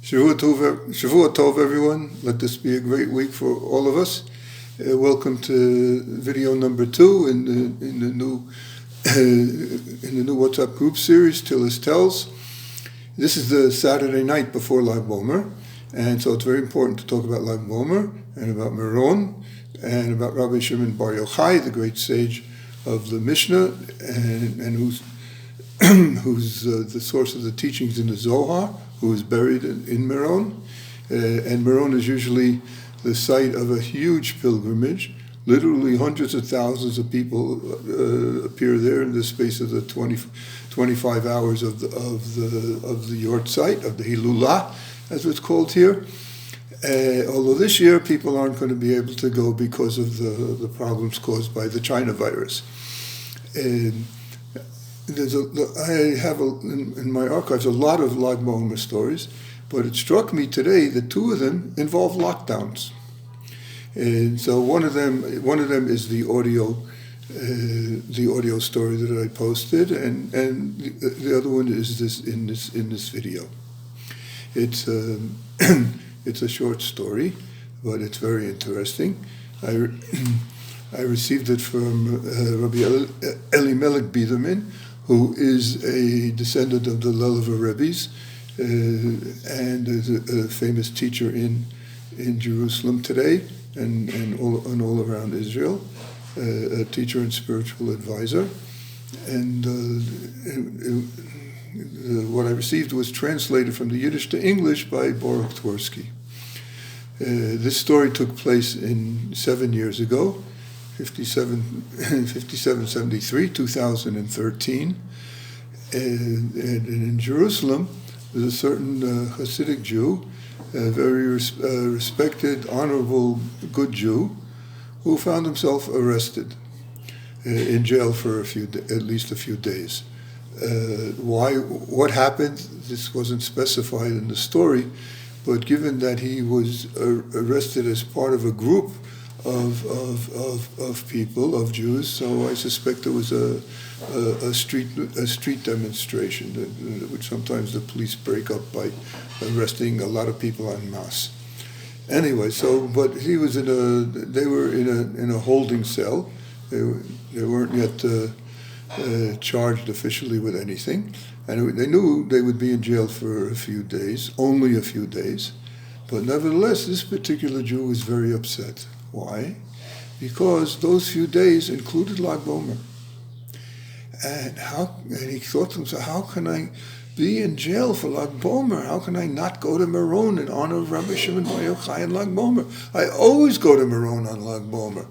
Shavua Tov, everyone. Let this be a great week for all of us. Welcome to video number 2 in the new WhatsApp group series, TillesTells. This is the Saturday night before Lag Bomer, and so it's very important to talk about Lag Bomer and about Meron and about Rabbi Shimon Bar Yochai, the great sage of the Mishnah, and who's the source of the teachings in the Zohar, who is buried in Meron. And Meron is usually the site of a huge pilgrimage. Literally hundreds of thousands of people appear there in the space of the 25 hours of the Yort site, of the Hilulah, as it's called here. Although this year people aren't going to be able to go because of the problems caused by the China virus. I have in my archives a lot of Lag Bomer stories, but it struck me today that 2 of them involve lockdowns. And so one of them is the audio story that I posted, and the other one is in this video. It's it's a short story, but it's very interesting. I received it from Rabbi Elimelech Biederman, who is a descendant of the Lelever Rebbe's and is a famous teacher in Jerusalem today and all around Israel, a teacher and spiritual advisor. And what I received was translated from the Yiddish to English by Baruch Twersky. This story took place 7 years ago, 5773, 2013. And in Jerusalem, there's a certain Hasidic Jew, a very respected, honorable, good Jew, who found himself arrested in jail for at least a few days. What happened? This wasn't specified in the story, but given that he was arrested as part of a group of people, of Jews, so I suspect there was a street demonstration, which sometimes the police break up by arresting a lot of people en masse. Anyway, but they were in a holding cell. They weren't yet charged officially with anything, and they knew they would be in jail for a few days, only a few days. But nevertheless, this particular Jew was very upset. Why? Because those few days included Lag Bomer. And he thought to himself, how can I be in jail for Lag Bomer? How can I not go to Meron in honor of Rabbi Shimon Bar Yochai and Lag Bomer? I always go to Meron on Lag Bomer.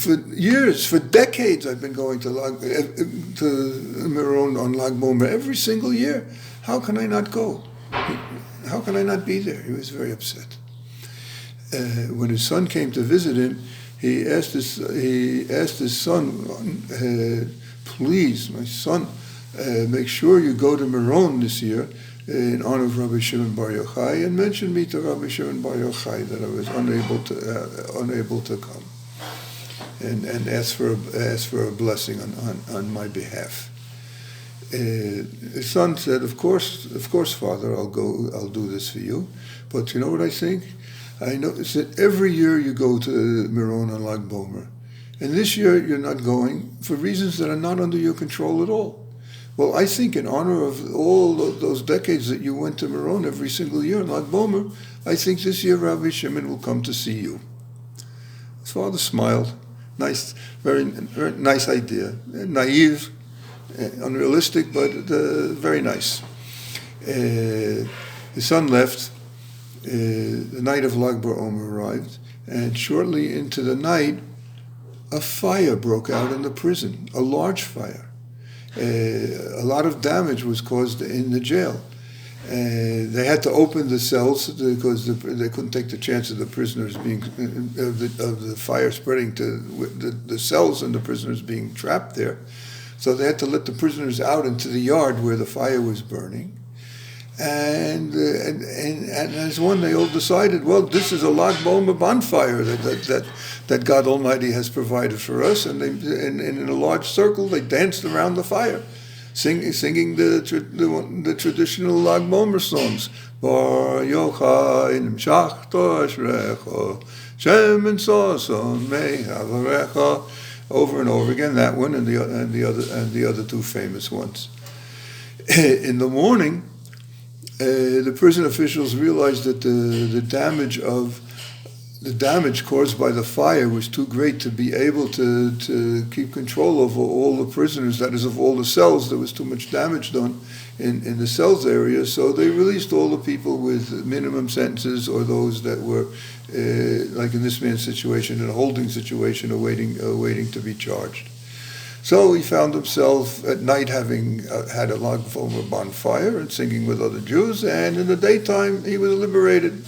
For years, for decades, I've been going to Meron on Lag Bomer every single year. How can I not go? How can I not be there? He was very upset. When his son came to visit him, he asked his son, please, my son, make sure you go to Meron this year in honor of Rabbi Shimon Bar Yochai, and mention me to Rabbi Shimon Bar Yochai that I was unable to come, and ask for a blessing on my behalf. His son said, of course, Father, I'll do this for you. But you know what I think? I notice that every year you go to Meron on Lag Bomer, and this year you're not going for reasons that are not under your control at all. Well, I think in honor of all those decades that you went to Meron every single year on Lag Bomer, I think this year Rabbi Shimon will come to see you. His father smiled. Nice, very, very nice idea. Naive, unrealistic, but very nice. His son left. The night of Lag Bomer arrived, and shortly into the night, a fire broke out in the prison, a large fire. A lot of damage was caused in the jail. They had to open the cells because they couldn't take the chance of the prisoners of the fire spreading to the cells and the prisoners being trapped there. So they had to let the prisoners out into the yard where the fire was burning. And as one, they all decided, well, this is a Lag Bomer bonfire that God Almighty has provided for us, and in a large circle they danced around the fire. singing the traditional Lag Bomer songs. Bar Yochai Nimshach Toshrecha Shem Soson Me Havarecha, over and over again. That one and the other two famous ones. In the morning, the prison officials realized that the damage caused by the fire was too great to be able to keep control over all the prisoners, that is, of all the cells. There was too much damage done in the cells area, so they released all the people with minimum sentences, or those that were, like in this man's situation, in a holding situation, awaiting to be charged. So he found himself at night having had a Lag Bomer bonfire and singing with other Jews, and in the daytime he was liberated.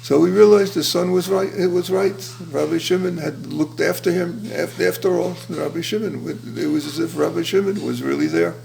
So we realized the son was right. It was right. Rabbi Shimon had looked after him. After all, Rabbi Shimon, it was as if Rabbi Shimon was really there.